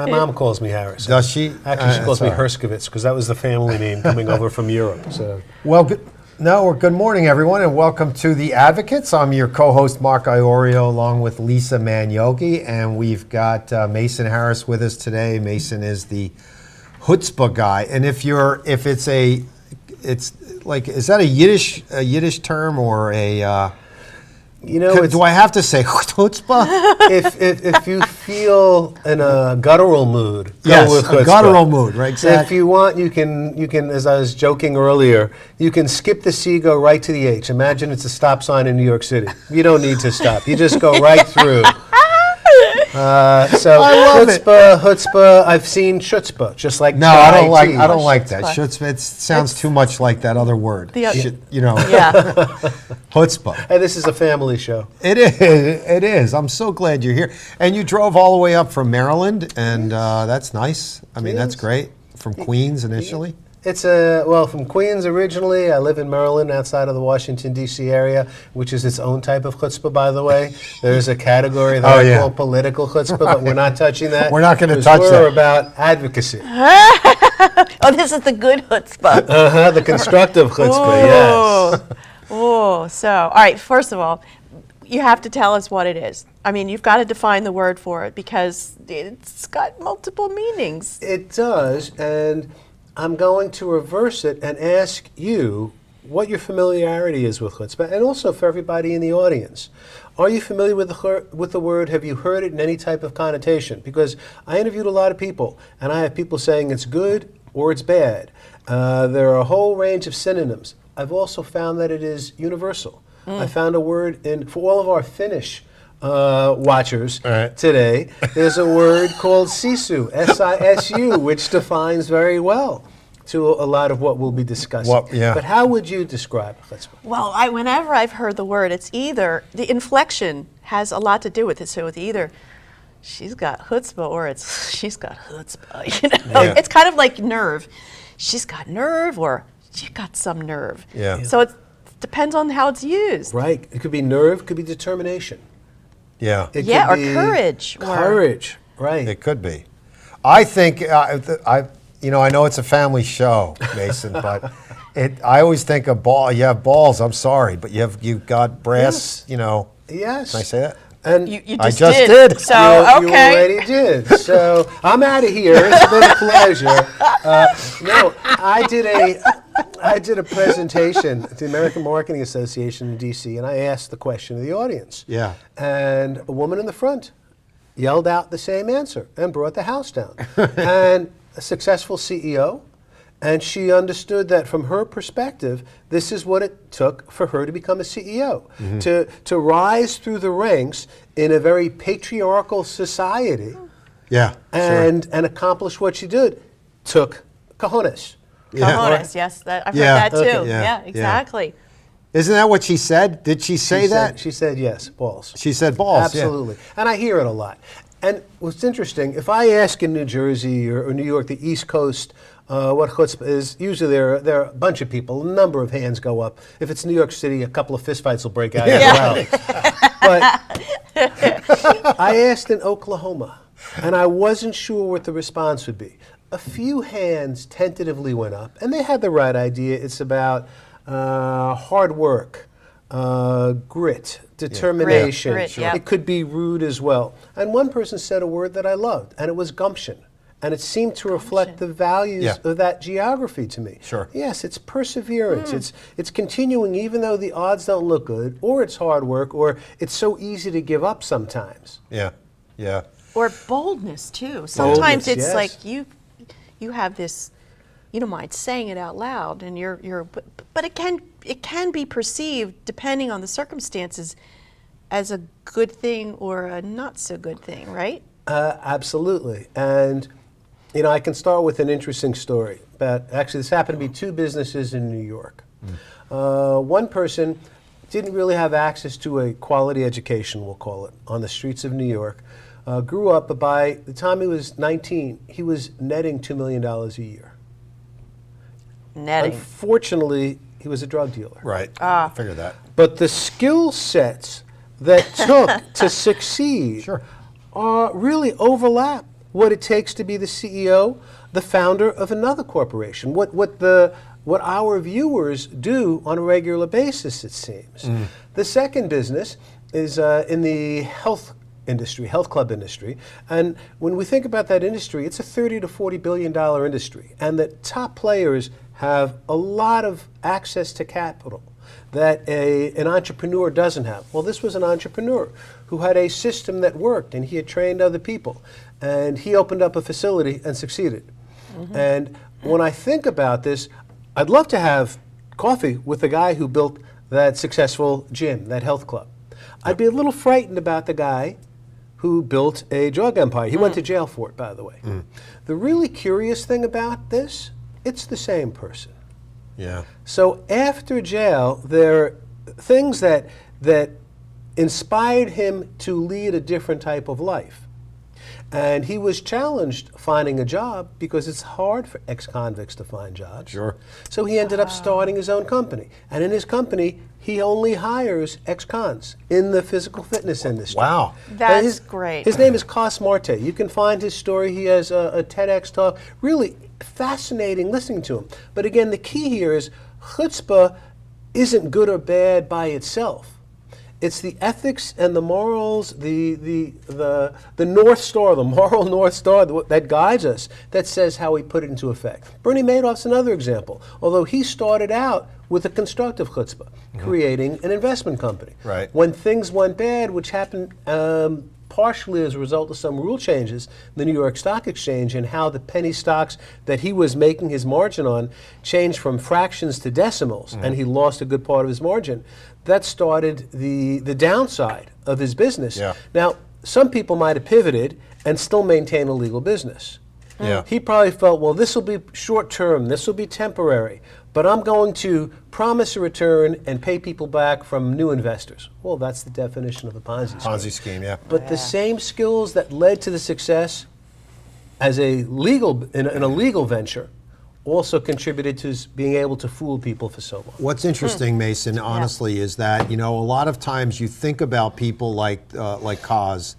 My mom calls me Harris. Does she? Actually, she calls me That's all right. Herskovitz because that was the family name coming over from Europe. So. Well, good morning, everyone, and welcome to The Advocates. I'm your co-host, Mark Iorio, along with Lisa Manyoky, and we've got Mason Harris with us today. Mason is the Chutzpah guy, and is that a Yiddish term or a? Do I have to say chutzpah? if you feel in a guttural mood, Yes, go with chutzpah. a guttural mood, right? Exactly. If you want, you can. As I was joking earlier, you can skip the C, go right to the H. Imagine it's a stop sign in New York City. You don't need to stop. You just go right through. So I love chutzpah. I've seen chutzpah, just like No, I don't like. tea. I don't like that. Chutzpah. It sounds too much like that other word. Yeah. Chutzpah. Hey, this is a family show. It is. It is. I'm so glad you're here. And you drove all the way up from Maryland, and that's nice. I mean, that's great. From Queens initially. It's from Queens originally. I live in Maryland, outside of the Washington, D.C. area, which is its own type of chutzpah, by the way. There's a category that I call political chutzpah, but we're not touching that. We're not going to touch that. We're about advocacy. Oh, this is the good chutzpah. The constructive chutzpah, yes. Oh, so, all right, first of all, you have to tell us what it is. I mean, you've got to define the word for it because it's got multiple meanings. It does, and I'm going to reverse it and ask you what your familiarity is with chutzpah, and also for everybody in the audience. Are you familiar with the word? Have you heard it in any type of connotation? Because I interviewed a lot of people, and I have people saying it's good or it's bad. There are a whole range of synonyms. I've also found that it is universal. I found a word for all of our Finnish watchers today. There's a word called sisu, S-I-S-U, which defines very well to a lot of what we'll be discussing. But how would you describe chutzpah? Well, whenever I've heard the word, it's either, the inflection has a lot to do with it. So it's either she's got chutzpah or it's she's got chutzpah. You know? Yeah. It's kind of like nerve. She's got nerve or she got some nerve. Yeah. So it depends on how it's used. Right. It could be nerve, could be determination. Yeah. It Yeah, could or be courage. Courage, right. It could be. I think I know it's a family show, Mason, but I always think of ball. You have balls. I'm sorry, but you've got brass. Yes. Yes. Can I say that? And You I just just did. did. So, you okay. already did. So I'm out of here. It's been a pleasure. I did a presentation at the American Marketing Association in D.C., and I asked the question of the audience. Yeah. And a woman in the front yelled out the same answer and brought the house down. And a successful CEO, and she understood that from her perspective, this is what it took for her to become a CEO. To rise through the ranks in a very patriarchal society and accomplish what she did took cojones. Cojones, yes, I've heard that too. Okay. Yeah, exactly. Isn't that what she said? Did she say that? She said yes, balls. She said balls. Absolutely. And I hear it a lot. And what's interesting, if I ask in New Jersey or New York, the East Coast, what chutzpah is, usually there are a bunch of people, a number of hands go up. If it's New York City, a couple of fistfights will break out as well. But I asked in Oklahoma, and I wasn't sure what the response would be. A few hands tentatively went up, and they had the right idea. It's about hard work, grit, determination. Grit, Sure. yeah. It could be rude as well. And one person said a word that I loved, and it was gumption. And it seemed to reflect the values of that geography to me. Sure. Yes, it's perseverance. It's continuing even though the odds don't look good, or it's hard work, or it's so easy to give up sometimes. Yeah. Or boldness too. Sometimes it's yes. like you have this, you don't mind saying it out loud, and but it can be perceived depending on the circumstances as a good thing or a not so good thing, right? Absolutely. And I can start with an interesting story. But actually, this happened to be two businesses in New York. One person didn't really have access to a quality education, we'll call it, on the streets of New York. Grew up, but by the time he was 19, he was netting $2 million a year. Netting. Unfortunately, he was a drug dealer. Right. I figured that. But the skill sets that took to succeed really overlap what it takes to be the CEO, the founder of another corporation. What our viewers do on a regular basis, it seems. The second business is in the health industry, health club industry. And when we think about that industry, it's a $30 to $40 billion industry. And the top players have a lot of access to capital that an entrepreneur doesn't have. Well, this was an entrepreneur who had a system that worked, and he had trained other people. And he opened up a facility and succeeded. And when I think about this, I'd love to have coffee with the guy who built that successful gym, that health club. I'd be a little frightened about the guy who built a drug empire. He went to jail for it, by the way. The really curious thing about this, it's the same person. Yeah. So after jail, there are things that inspired him to lead a different type of life. And he was challenged finding a job because it's hard for ex-convicts to find jobs. Sure. So he ended up starting his own company. And in his company, he only hires ex-cons in the physical fitness industry. Wow. That's great. His name is Cos Marte. You can find his story. He has a TEDx talk. Really fascinating listening to him. But again, the key here is chutzpah isn't good or bad by itself. It's the ethics and the morals, the North Star, the moral North Star that guides us, that says how we put it into effect. Bernie Madoff's another example, although he started out with a constructive chutzpah, creating an investment company. Right. When things went bad, which happened partially as a result of some rule changes in the New York Stock Exchange and how the penny stocks that he was making his margin on changed from fractions to decimals, and he lost a good part of his margin. That started the downside of his business. Yeah. Now, some people might have pivoted and still maintain a legal business. Yeah. He probably felt, well, this will be short term, this will be temporary, but I'm going to promise a return and pay people back from new investors. Well, that's the definition of a Ponzi scheme. Ponzi scheme, yeah. But the same skills that led to the success as a legal in a legal venture also contributed to his being able to fool people for so long. What's interesting, Mason, honestly, is that a lot of times you think about people like Cos,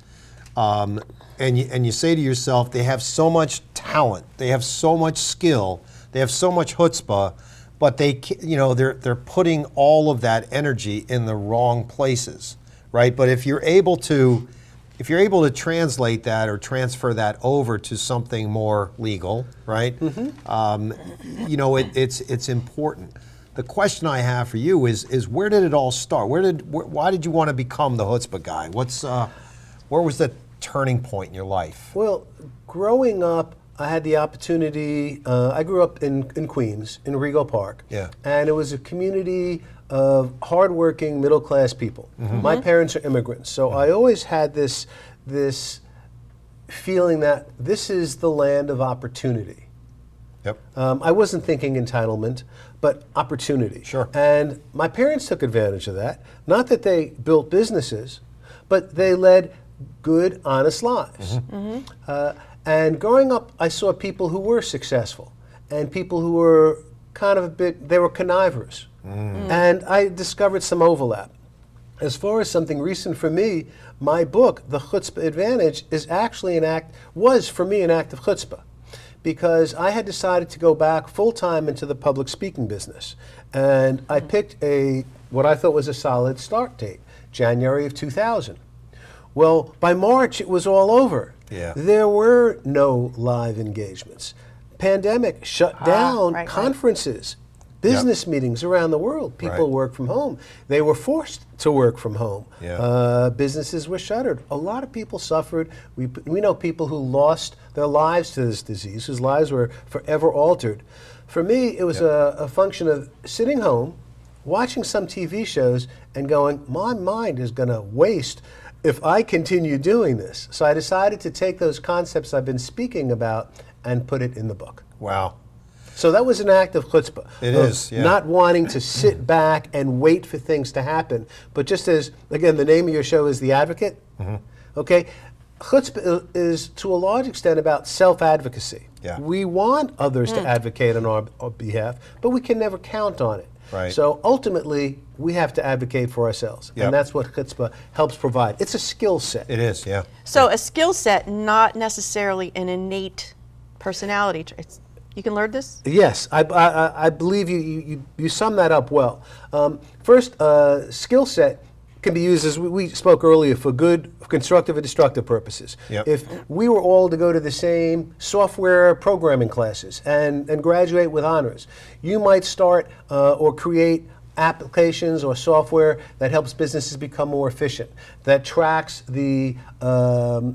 and you say to yourself, they have so much talent, they have so much skill, they have so much chutzpah, but they're putting all of that energy in the wrong places, right? But if you're able to translate that or transfer that over to something more legal, right? It's important. The question I have for you is where did it all start? Why did you want to become the chutzpah guy? Where was the turning point in your life? Well, growing up, I had the opportunity, I grew up in Queens, in Rego Park. Yeah. And it was a community of hardworking, middle-class people. My parents are immigrants, so I always had this feeling that this is the land of opportunity. Yep. I wasn't thinking entitlement, but opportunity. Sure. And my parents took advantage of that. Not that they built businesses, but they led good, honest lives. And growing up, I saw people who were successful and people who were kind of they were connivers. And I discovered some overlap. As far as something recent for me, my book, The Chutzpah Advantage, was for me an act of chutzpah, because I had decided to go back full-time into the public speaking business. And I picked what I thought was a solid start date, January of 2000. Well, by March, it was all over. Yeah. There were no live engagements. Pandemic shut down right. conferences, business meetings around the world. People work from home. They were forced to work from home. Yeah. Businesses were shuttered. A lot of people suffered. We know people who lost their lives to this disease, whose lives were forever altered. For me, it was a function of sitting home, watching some TV shows, and going, my mind is going to waste if I continue doing this. So I decided to take those concepts I've been speaking about and put it in the book. Wow. So that was an act of chutzpah. It is, yeah. Not wanting to sit back and wait for things to happen, but just as, again, the name of your show is The Advocate, okay? Chutzpah is, to a large extent, about self-advocacy. Yeah. We want others to advocate on our behalf, but we can never count on it. Right. So ultimately, we have to advocate for ourselves. Yep. And that's what chutzpah helps provide. It's a skill set. It is, yeah. So a skill set, not necessarily an innate personality trait. You can learn this? Yes, I believe you sum that up well. First, skill set can be used, as we spoke earlier, for good, constructive, and destructive purposes. Yep. If we were all to go to the same software programming classes and graduate with honors, you might start or create applications or software that helps businesses become more efficient, that tracks the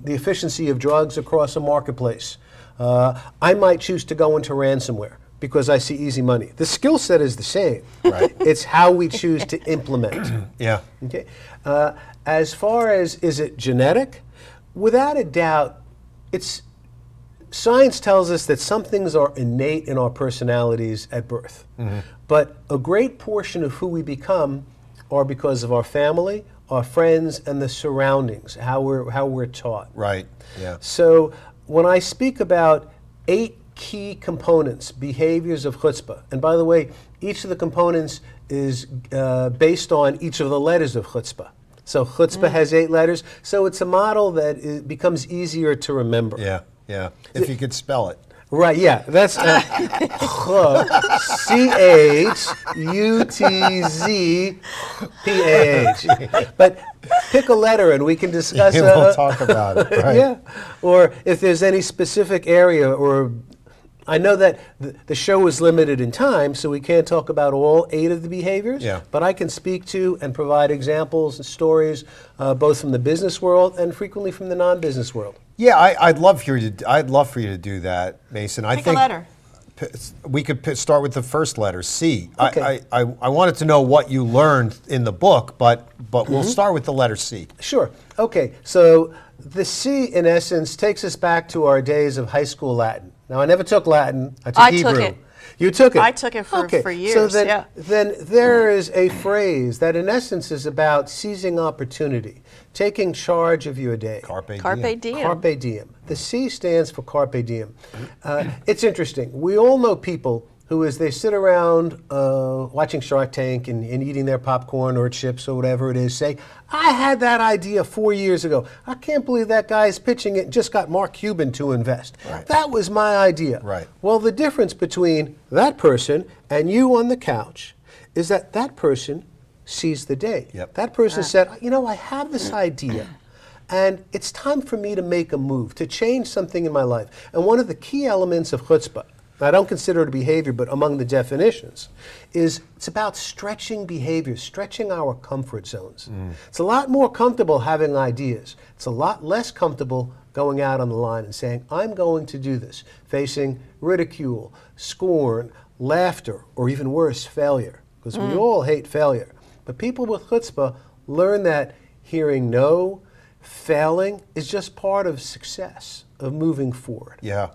efficiency of drugs across a marketplace. I might choose to go into ransomware because I see easy money. The skill set is the same. Right. It's how we choose to implement. Yeah. Okay. As far as is it genetic, without a doubt, it's science tells us that some things are innate in our personalities at birth. But a great portion of who we become are because of our family, our friends, and the surroundings, how we're taught. Right. Yeah. So when I speak about 8 key components, behaviors of chutzpah, and by the way, each of the components is based on each of the letters of chutzpah. So chutzpah has 8 letters, so it's a model that becomes easier to remember. Yeah. Yeah. If you could spell it. Right, yeah, that's Chutzpah. But pick a letter and we can discuss. We'll talk about it, right? Yeah, or if there's any specific area, or I know that the show is limited in time, so we can't talk about all 8 of the behaviors. Yeah. But I can speak to and provide examples and stories, both from the business world and frequently from the non-business world. Yeah, I'd love for you to do that, Mason. I Pick think a letter. we could start with the first letter, C. Okay. I wanted to know what you learned in the book, but we'll start with the letter C. Sure. Okay. So the C, in essence, takes us back to our days of high school Latin. Now, I never took Latin. I took I Hebrew. took it. You took it? I took it for So years, then, yeah. then there is a phrase that, in essence, is about seizing opportunity, taking charge of your day. Carpe diem. Carpe diem. Carpe diem. The C stands for carpe diem. It's interesting. We all know people who, as they sit around watching Shark Tank and eating their popcorn or chips or whatever it is, say, I had that idea 4 years ago. I can't believe that guy is pitching it and just got Mark Cuban to invest. Right. That was my idea. Right. Well, the difference between that person and you on the couch is that that person sees the day. Yep. That person said, you know, I have this idea. And it's time for me to make a move, to change something in my life. And one of the key elements of chutzpah, I don't consider it a behavior, but among the definitions, is it's about stretching behavior, stretching our comfort zones. It's a lot more comfortable having ideas. It's a lot less comfortable going out on the line and saying, I'm going to do this, facing ridicule, scorn, laughter, or even worse, failure. Because we all hate failure. But people with chutzpah learn that hearing no, failing, is just part of success, of moving forward. Yeah.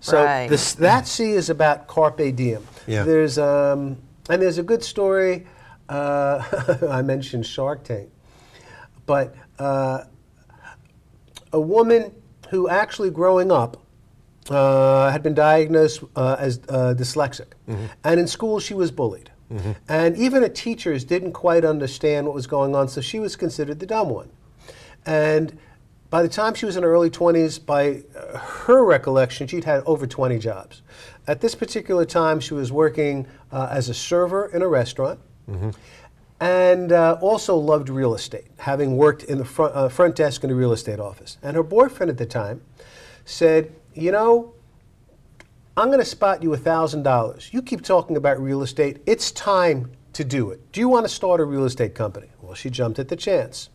So Right. that C is about carpe diem. Yeah. There's and there's a good story. I mentioned Shark Tank, but a woman who actually growing up had been diagnosed as dyslexic, and in school she was bullied, and even her teachers didn't quite understand what was going on, so she was considered the dumb one, and by the time she was in her early 20s, by her recollection, she'd had over 20 jobs. At this particular time, she was working as a server in a restaurant and also loved real estate, having worked in the front desk in a real estate office. And her boyfriend at the time said, you know, I'm going to spot you $1,000. You keep talking about real estate. It's time to do it. Do you want to start a real estate company? Well, she jumped at the chance.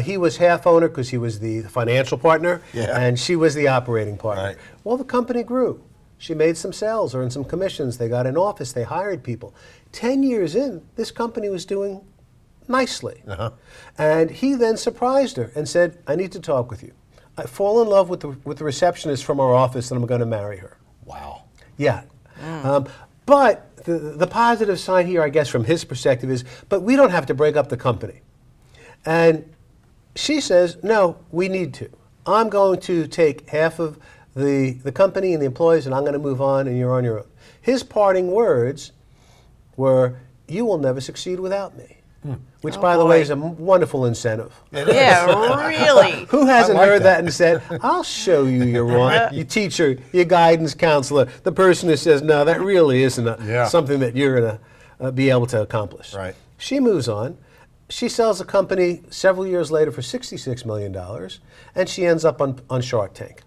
He was half owner because he was the financial partner, and she was the operating partner. Right. Well, the company grew. She made some sales, earned some commissions. They got an office. They hired people. 10 years in, this company was doing nicely. And he then surprised her and said, I need to talk with you. I fall in love with the receptionist from our office, and I'm going to marry her. Wow. Yeah. But the positive sign here, I guess, from his perspective is, but we don't have to break up the company. And she says, no, we need to. I'm going to take half of the company and the employees, and I'm going to move on, and you're on your own. His parting words were, you will never succeed without me. Which, Oh, by the way, boy. is a wonderful incentive. Yeah, really. Who hasn't like heard that. that and said, I'll show you you're wrong? Your teacher, your guidance counselor, the person who says, no, that really isn't Yeah. something that you're going to be able to accomplish. Right. She moves on. She sells the company several years later for $66 million, and she ends up on Shark Tank.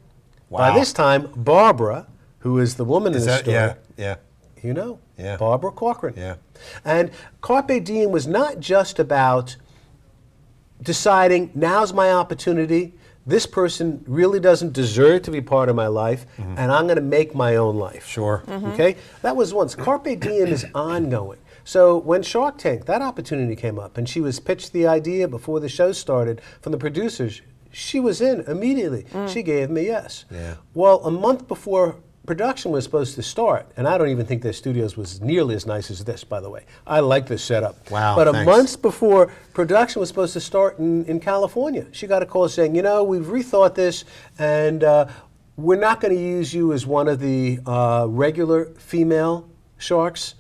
Wow. By this time, Barbara, who is the woman in the story, yeah. you know, Yeah. Barbara Corcoran. Yeah. And Carpe Diem was not just about deciding, now's my opportunity, this person really doesn't deserve to be part of my life, and I'm going to make my own life. Sure. Okay? That was once. Carpe Diem is ongoing. So when Shark Tank, that opportunity came up, and she was pitched the idea before the show started from the producers, she was in immediately. She gave me yes. Yeah. Well, a month before production was supposed to start, and I don't even think their studios was nearly as nice as this, by the way. I like this setup. Wow, But a thanks. month before production was supposed to start in California, she got a call saying, you know, we've rethought this, and we're not going to use you as one of the regular female sharks.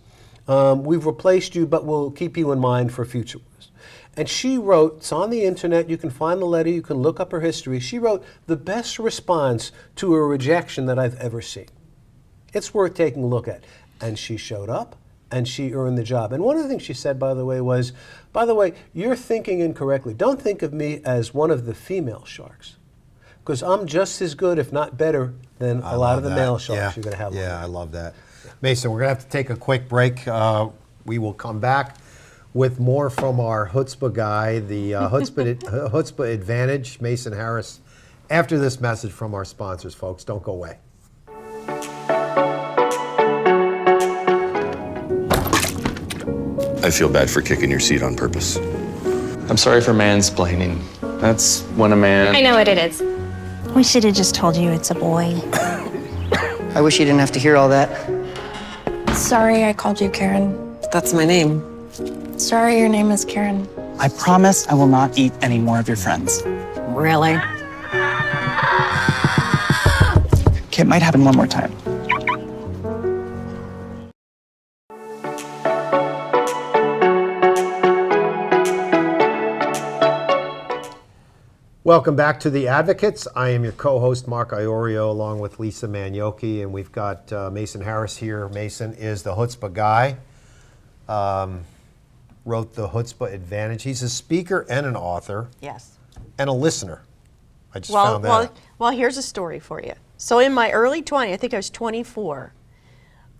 We've replaced you, but we'll keep you in mind for future ones. And she wrote, it's on the internet, you can find the letter, you can look up her history. She wrote the best response to a rejection that I've ever seen. It's worth taking a look at. And she showed up, and she earned the job. And one of the things she said, by the way, was, by the way, you're thinking incorrectly. Don't think of me as one of the female sharks, because I'm just as good, if not better, than a lot of the male sharks you're going to have. Yeah, I love that. Mason, we're going to have to take a quick break. We will come back with more from our Chutzpah guy, the Chutzpah Advantage, Mason Harris, after this message from our sponsors, folks. Don't go away. I feel bad for kicking your seat on purpose. I'm sorry for mansplaining. That's when a man... I know what it is. We should have just told you it's a boy. I wish you didn't have to hear all that. Sorry I called you Karen. That's my name. Sorry your name is Karen. I promise I will not eat any more of your friends. Really? Okay, it might happen one more time. Welcome back to The Advocates. I am your co-host, Mark Iorio, along with Lisa Manyoky, and we've got Mason Harris here. Mason is the Chutzpah guy. Wrote the Chutzpah Advantage. He's a speaker and an author Yes. and a listener. I just found that out. Well, here's a story for you. So in my early 20s, I think I was 24,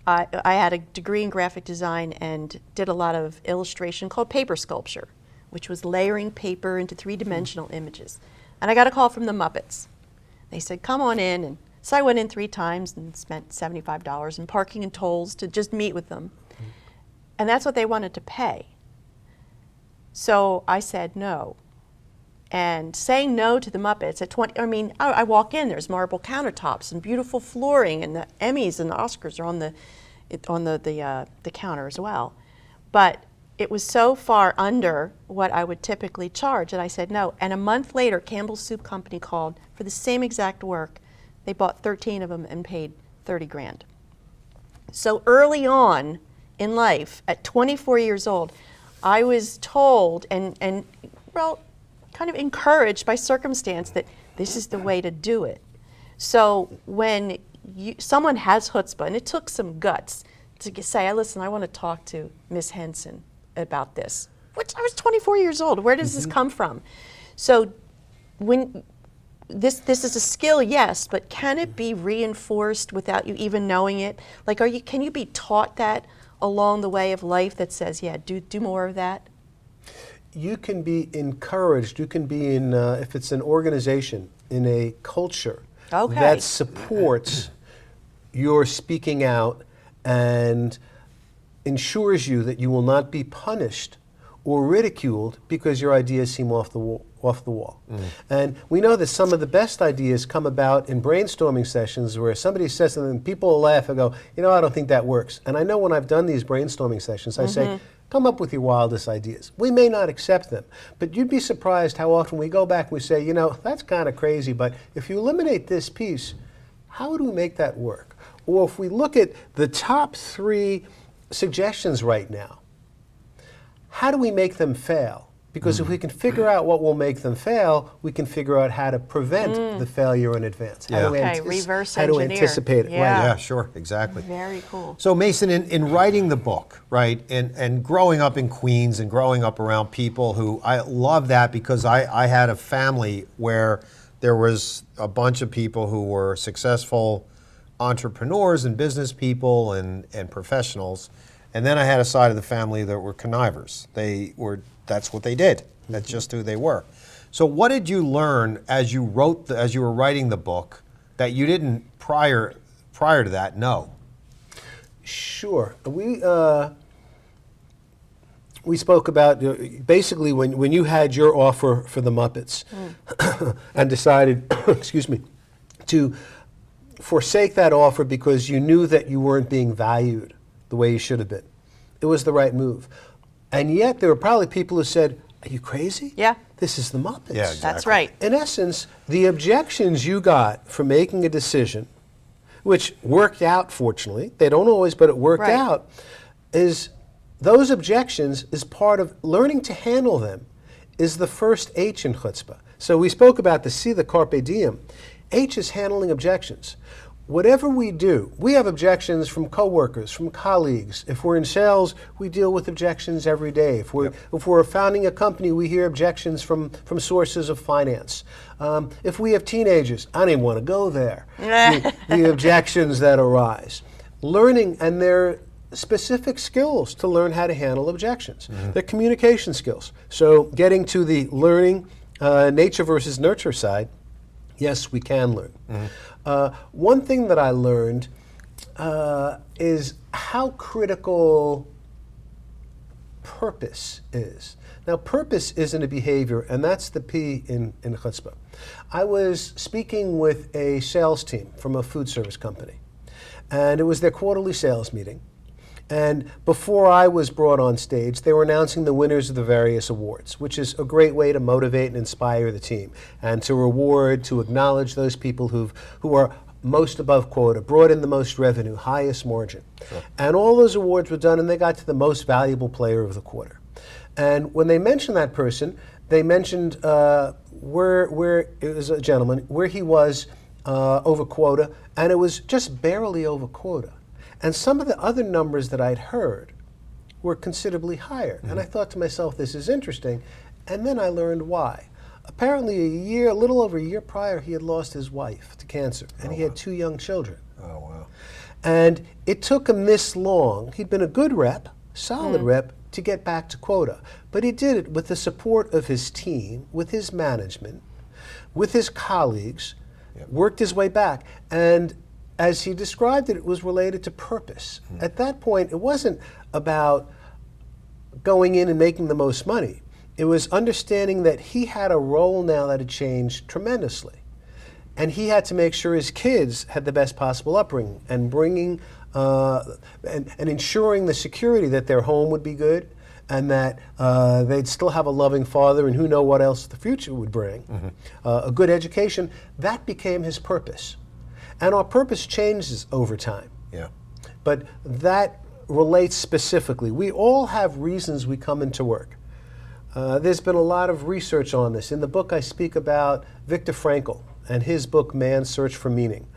I had a degree in graphic design and did a lot of illustration called paper sculpture, which was layering paper into three-dimensional images. And I got a call from the Muppets. They said, come on in. And so I went in 3 times and spent $75 in parking and tolls to just meet with them. And that's what they wanted to pay. So I said no. And saying no to the Muppets at 20, I mean, I walk in, there's marble countertops and beautiful flooring, and the Emmys and the Oscars are on the counter as well. But it was so far under what I would typically charge that I said no. And a month later, Campbell's Soup Company called for the same exact work. They bought 13 of them and paid 30 grand. So early on in life, at 24 years old, I was told and well, kind of encouraged by circumstance that this is the way to do it. So when someone has chutzpah, and it took some guts to say, listen, I want to talk to Miss Henson about this. Which I was 24 years old. Where does this come from? So when this is a skill, yes, but can it be reinforced without you even knowing it? Like, can you be taught that along the way of life that says, yeah, do more of that? You can be encouraged. You can be in, if it's an organization, in a culture that supports your speaking out and ensures you that you will not be punished or ridiculed because your ideas seem off the wall. And we know that some of the best ideas come about in brainstorming sessions where somebody says something and people laugh and go, you know, I don't think that works. And I know when I've done these brainstorming sessions, I say, come up with your wildest ideas. We may not accept them, but you'd be surprised how often we go back and we say, you know, that's kind of crazy, but if you eliminate this piece, how would we make that work? Or if we look at the top 3 suggestions right now, how do we make them fail? Because if we can figure out what will make them fail, we can figure out how to prevent the failure in advance. Yeah. How to Okay, reverse how to engineer. anticipate it. Yeah. Right. Yeah, sure, exactly. Very cool. So Mason, in writing the book, right, and growing up in Queens and growing up around people who, I love that because I had a family where there was a bunch of people who were successful entrepreneurs and business people and professionals. And then I had a side of the family that were connivers. That's what they did. That's just who they were. So what did you learn as you were writing the book that you didn't prior to that know? Sure. We spoke about basically when you had your offer for the Muppets and decided, excuse me, to forsake that offer because you knew that you weren't being valued the way you should have been. It was the right move. And yet there were probably people who said, are you crazy? Yeah. This is the Muppets. Yeah, exactly. That's right. In essence, the objections you got for making a decision, which worked out, fortunately, they don't always, but it worked Right. out, is those objections is part of learning to handle them is the first H in Chutzpah. So we spoke about the C, the carpe diem. H is handling objections. Whatever we do, we have objections from coworkers, from colleagues. If we're in sales, we deal with objections every day. If we're founding a company, we hear objections from sources of finance. If we have teenagers, I don't even want to go there. The objections that arise. Learning, and there are specific skills to learn how to handle objections. They're communication skills. So getting to the learning, nature versus nurture side, yes, we can learn. One thing that I learned is how critical purpose is. Now, purpose isn't a behavior, and that's the P in Chutzpah. I was speaking with a sales team from a food service company, and it was their quarterly sales meeting. And before I was brought on stage, they were announcing the winners of the various awards, which is a great way to motivate and inspire the team and to reward, to acknowledge those people who are most above quota, brought in the most revenue, highest margin. Sure. And all those awards were done, and they got to the most valuable player of the quarter. And when they mentioned that person, they mentioned where it was a gentleman, where he was over quota, and it was just barely over quota. And some of the other numbers that I'd heard were considerably higher. And I thought to myself, this is interesting. And then I learned why. Apparently a little over a year prior, he had lost his wife to cancer. And he had 2 young children. Oh, wow. And it took him this long. He'd been a good rep, solid rep, to get back to quota. But he did it with the support of his team, with his management, with his colleagues, worked his way back. And as he described it, it was related to purpose. At that point, it wasn't about going in and making the most money. It was understanding that he had a role now that had changed tremendously. And he had to make sure his kids had the best possible upbringing and bringing and ensuring the security that their home would be good and that they'd still have a loving father and who knows what else the future would bring. A good education, that became his purpose. And our purpose changes over time. Yeah. But that relates specifically. We all have reasons we come into work. There's been a lot of research on this. In the book, I speak about Viktor Frankl and his book, Man's Search for Meaning,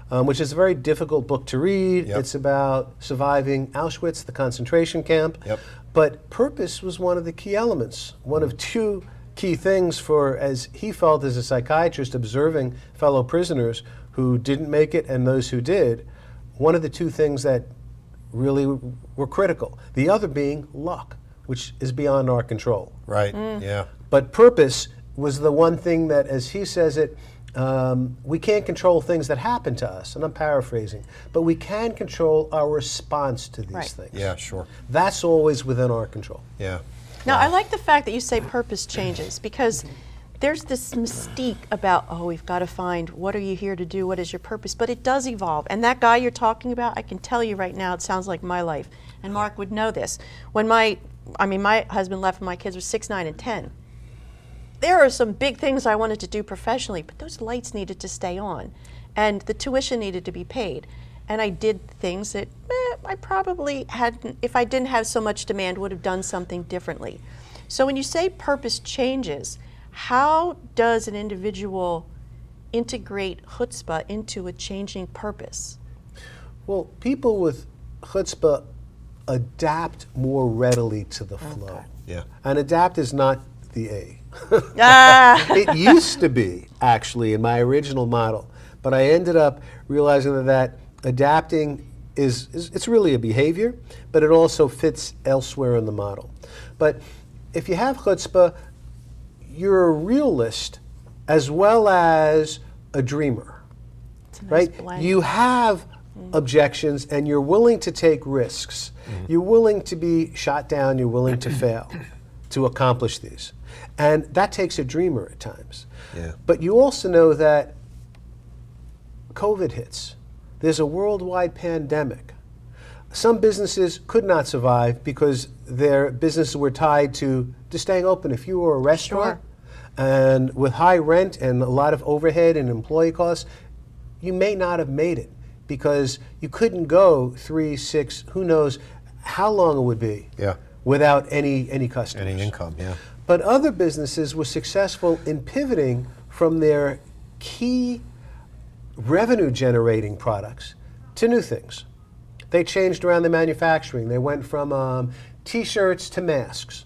which is a very difficult book to read. It's about surviving Auschwitz, the concentration camp. But purpose was one of the key elements, one of 2 key things for, as he felt as a psychiatrist, observing fellow prisoners who didn't make it and those who did, one of the 2 things that really were critical. The other being luck, which is beyond our control. Right, yeah. But purpose was the one thing that, as he says it, we can't control things that happen to us, and I'm paraphrasing, but we can control our response to these things. Yeah, sure. That's always within our control. Yeah. Now, I like the fact that you say purpose changes because there's this mystique about, oh, we've got to find what are you here to do, what is your purpose, but it does evolve. And that guy you're talking about, I can tell you right now, it sounds like my life. And Mark would know this. When my husband left when my kids were 6, 9, and 10, there are some big things I wanted to do professionally, but those lights needed to stay on. And the tuition needed to be paid. And I did things that I probably hadn't, if I didn't have so much demand, would have done something differently. So when you say purpose changes, how does an individual integrate chutzpah into a changing purpose? Well, people with chutzpah adapt more readily to the flow. Yeah. And adapt is not the A. Ah, It used to be, actually, in my original model, but I ended up realizing that adapting it's really a behavior, but it also fits elsewhere in the model. But if you have chutzpah, you're a realist as well as a dreamer, it's a nice right? blend. You have objections and you're willing to take risks. You're willing to be shot down, you're willing to fail to accomplish these. And that takes a dreamer at times. Yeah. But you also know that COVID hits. There's a worldwide pandemic. Some businesses could not survive because their businesses were tied to staying open. If you were a restaurant and with high rent and a lot of overhead and employee costs, you may not have made it because you couldn't go 3, 6, who knows how long it would be Yeah. without any customers. Any income, yeah. But other businesses were successful in pivoting from their key revenue generating products to new things. They changed around the manufacturing. They went from t-shirts to masks.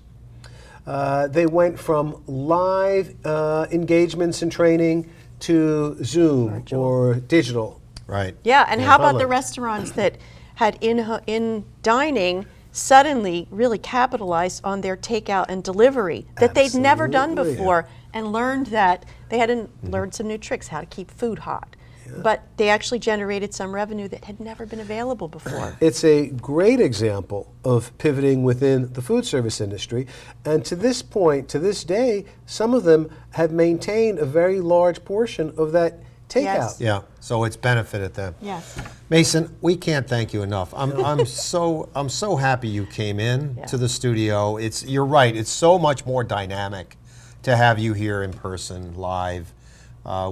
They went from live engagements and training to Zoom or digital. Right. Yeah, and how about the Public. restaurants that had in dining suddenly really capitalized on their takeout and delivery that they'd never done Absolutely. before, and learned that they had learned some new tricks, how to keep food hot. But they actually generated some revenue that had never been available before. It's a great example of pivoting within the food service industry. And to this point, to this day, some of them have maintained a very large portion of that takeout. Yes. Yeah, so it's benefited them. Yes. Mason, we can't thank you enough. I'm so happy you came in Yeah. to the studio. You're right. It's so much more dynamic to have you here in person, live.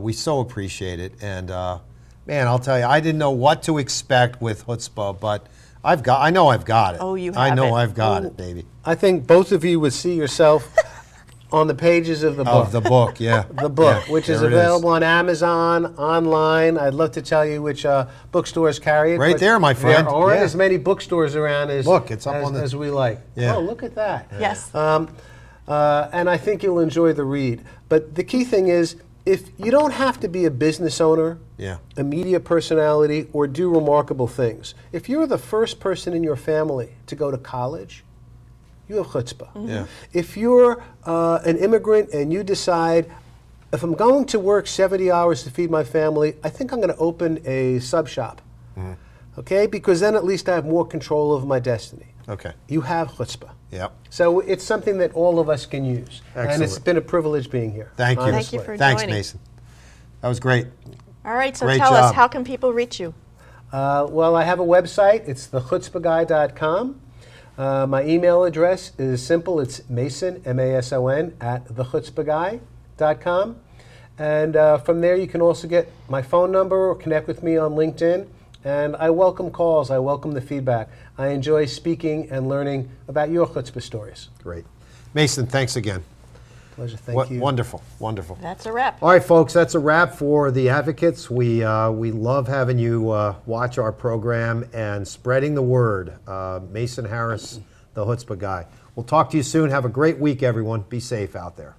We so appreciate it. And man, I'll tell you, I didn't know what to expect with chutzpah, but I know I've got it. Oh, you I have know it. I've got Ooh. it, baby. I think both of you would see yourself on the pages of the book. Of the book, yeah. The book, Yeah, which is there it available on Amazon, online. I'd love to tell you which bookstores carry it. Right but there, my friend. There aren't Yeah. as many bookstores around as, Look, it's up as, on the- as we like. Yeah. Oh, look at that. Yes. And I think you'll enjoy the read. But the key thing is, if you don't have to be a business owner, Yeah. a media personality, or do remarkable things. If you're the first person in your family to go to college, you have chutzpah. Yeah. If you're an immigrant and you decide, if I'm going to work 70 hours to feed my family, I think I'm going to open a sub shop. Okay? Because then at least I have more control over my destiny. Okay. You have chutzpah. Yep. So it's something that all of us can use. And it's Excellent. been a privilege being here. Thank you. honestly. Thank you for Thanks, joining. Mason. That was great. All right, so Great tell us, job. how can people reach you? Well, I have a website. It's thechutzpahguy.com. My email address is simple. It's Mason, M-A-S-O-N, @thechutzpahguy.com. And from there, you can also get my phone number or connect with me on LinkedIn. And I welcome calls. I welcome the feedback. I enjoy speaking and learning about your chutzpah stories. Great. Mason, thanks again. Pleasure. Thank you. Wonderful, wonderful. That's a wrap. All right, folks, that's a wrap for the Advocates. We love having you watch our program and spreading the word. Mason Harris, the Chutzpah Guy. We'll talk to you soon. Have a great week, everyone. Be safe out there.